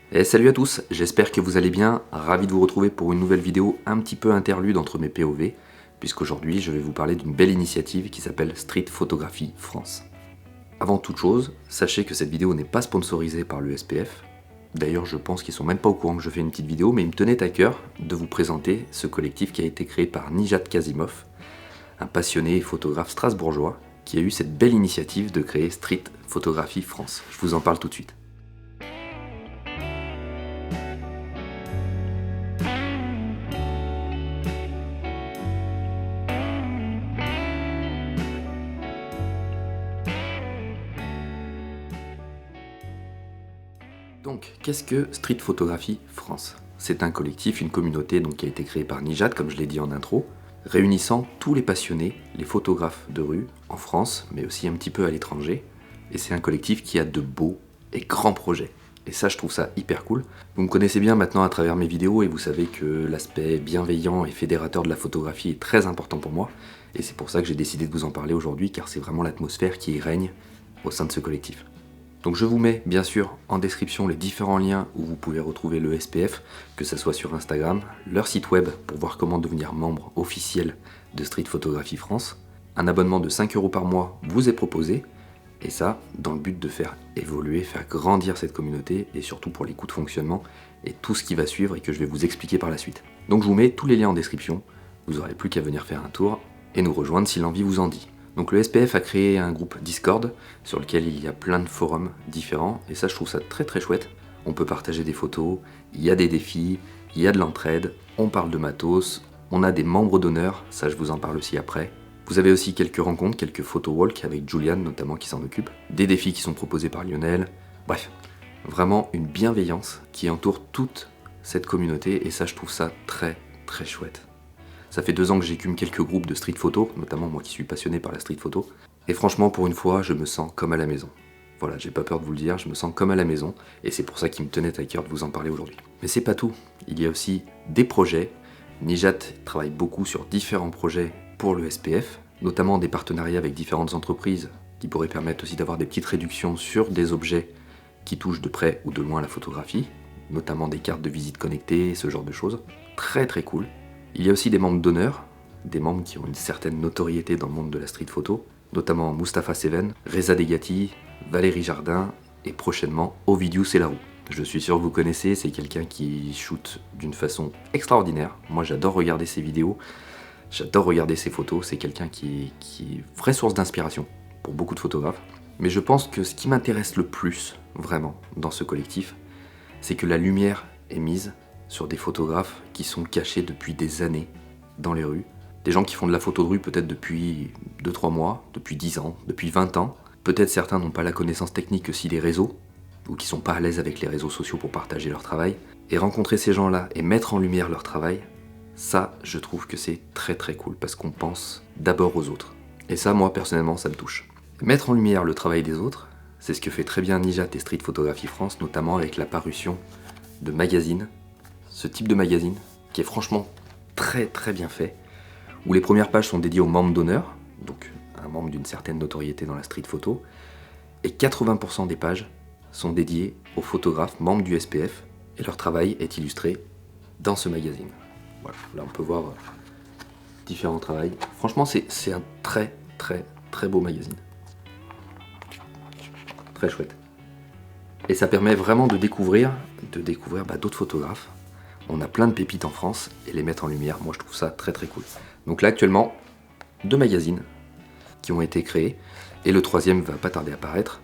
Et salut à tous, j'espère que vous allez bien, ravi de vous retrouver pour une nouvelle vidéo un petit peu interlude entre mes POV, puisqu'aujourd'hui je vais vous parler d'une belle initiative qui s'appelle Street Photography France. Avant toute chose, sachez que cette vidéo n'est pas sponsorisée par le SPF. D'ailleurs je pense qu'ils sont même pas au courant que je fais une petite vidéo, mais il me tenait à cœur de vous présenter ce collectif qui a été créé par Nijat Kasimov, un passionné photographe strasbourgeois qui a eu cette belle initiative de créer Street Photography France. Je vous en parle tout de suite. Donc, qu'est-ce que Street Photography France? C'est un collectif, une communauté qui a été créée par Nijat, comme je l'ai dit en intro, réunissant tous les passionnés, les photographes de rue, en France, mais aussi un petit peu à l'étranger. Et c'est un collectif qui a de beaux et grands projets. Et ça, je trouve ça hyper cool. Vous me connaissez bien maintenant à travers mes vidéos et vous savez que l'aspect bienveillant et fédérateur de la photographie est très important pour moi. Et c'est pour ça que j'ai décidé de vous en parler aujourd'hui, car c'est vraiment l'atmosphère qui y règne au sein de ce collectif. Donc je vous mets bien sûr en description les différents liens où vous pouvez retrouver le SPF, que ce soit sur Instagram, leur site web pour voir comment devenir membre officiel de Street Photography France. Un abonnement de 5 € par mois vous est proposé, et ça dans le but de faire évoluer, faire grandir cette communauté, et surtout pour les coûts de fonctionnement et tout ce qui va suivre et que je vais vous expliquer par la suite. Donc je vous mets tous les liens en description, vous n'aurez plus qu'à venir faire un tour et nous rejoindre si l'envie vous en dit. Donc le SPF a créé un groupe Discord sur lequel il y a plein de forums différents, et ça je trouve ça très très chouette. On peut partager des photos, il y a des défis, il y a de l'entraide, on parle de matos, on a des membres d'honneur, ça je vous en parle aussi après. Vous avez aussi quelques rencontres, quelques photo walks avec Julian notamment qui s'en occupe, des défis qui sont proposés par Lionel, bref, vraiment une bienveillance qui entoure toute cette communauté, et ça je trouve ça très très chouette. Ça fait 2 ans que j'écume quelques groupes de street photo, notamment moi qui suis passionné par la street photo. Et franchement, pour une fois, je me sens comme à la maison. Voilà, j'ai pas peur de vous le dire, je me sens comme à la maison, et c'est pour ça qu'il me tenait à cœur de vous en parler aujourd'hui. Mais c'est pas tout, il y a aussi des projets. Nijat travaille beaucoup sur différents projets pour le SPF, notamment des partenariats avec différentes entreprises qui pourraient permettre aussi d'avoir des petites réductions sur des objets qui touchent de près ou de loin la photographie, notamment des cartes de visite connectées, ce genre de choses. Très très cool. Il y a aussi des membres d'honneur, des membres qui ont une certaine notoriété dans le monde de la street photo, notamment Mustapha Seven, Reza Degati, Valérie Jardin et prochainement Ovidiu Selarou. Je suis sûr que vous connaissez, c'est quelqu'un qui shoot d'une façon extraordinaire. Moi j'adore regarder ses vidéos, j'adore regarder ses photos, c'est quelqu'un qui est vraie source d'inspiration pour beaucoup de photographes. Mais je pense que ce qui m'intéresse le plus, vraiment, dans ce collectif, c'est que la lumière est mise sur des photographes qui sont cachés depuis des années dans les rues. Des gens qui font de la photo de rue peut-être depuis 2-3 mois, depuis 10 ans, depuis 20 ans. Peut-être certains n'ont pas la connaissance technique aussi des réseaux, ou qui sont pas à l'aise avec les réseaux sociaux pour partager leur travail. Et rencontrer ces gens-là et mettre en lumière leur travail, ça, je trouve que c'est très très cool, parce qu'on pense d'abord aux autres. Et ça, moi, personnellement, ça me touche. Mettre en lumière le travail des autres, c'est ce que fait très bien Nijat et Street Photography France, notamment avec la parution de magazines, ce type de magazine, qui est franchement très très bien fait, où les premières pages sont dédiées aux membres d'honneur, donc un membre d'une certaine notoriété dans la street photo, et 80% des pages sont dédiées aux photographes membres du SPF, et leur travail est illustré dans ce magazine. Voilà, là on peut voir différents travails. Franchement c'est un très très très beau magazine. Très chouette. Et ça permet vraiment de découvrir d'autres photographes. On a plein de pépites en France, et les mettre en lumière, moi je trouve ça très très cool. Donc là actuellement, 2 magazines qui ont été créés, et le 3e va pas tarder à apparaître.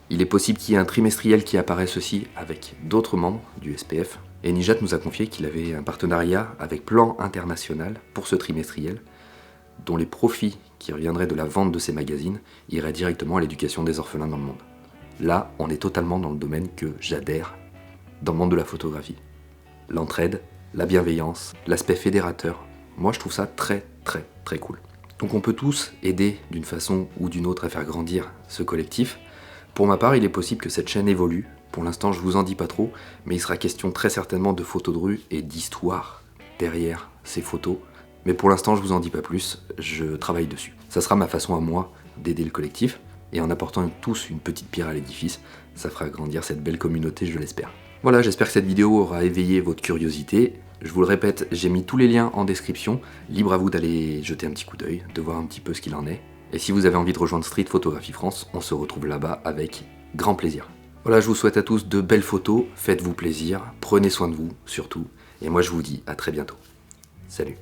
Il est possible qu'il y ait un trimestriel qui apparaisse aussi avec d'autres membres du SPF, et Nijat nous a confié qu'il avait un partenariat avec Plan International pour ce trimestriel, dont les profits qui reviendraient de la vente de ces magazines iraient directement à l'éducation des orphelins dans le monde. Là, on est totalement dans le domaine que j'adhère, dans le monde de la photographie. L'entraide, la bienveillance, l'aspect fédérateur, moi je trouve ça très très très cool. Donc on peut tous aider d'une façon ou d'une autre à faire grandir ce collectif. Pour ma part, il est possible que cette chaîne évolue. Pour l'instant, je vous en dis pas trop, mais il sera question très certainement de photos de rue et d'histoire derrière ces photos. Mais pour l'instant, je vous en dis pas plus, je travaille dessus. Ça sera ma façon à moi d'aider le collectif, et en apportant tous une petite pierre à l'édifice, ça fera grandir cette belle communauté, je l'espère. Voilà, j'espère que cette vidéo aura éveillé votre curiosité. Je vous le répète, j'ai mis tous les liens en description, libre à vous d'aller jeter un petit coup d'œil, de voir un petit peu ce qu'il en est. Et si vous avez envie de rejoindre Street Photographie France, on se retrouve là-bas avec grand plaisir. Voilà, je vous souhaite à tous de belles photos, faites-vous plaisir, prenez soin de vous surtout, et moi je vous dis à très bientôt. Salut.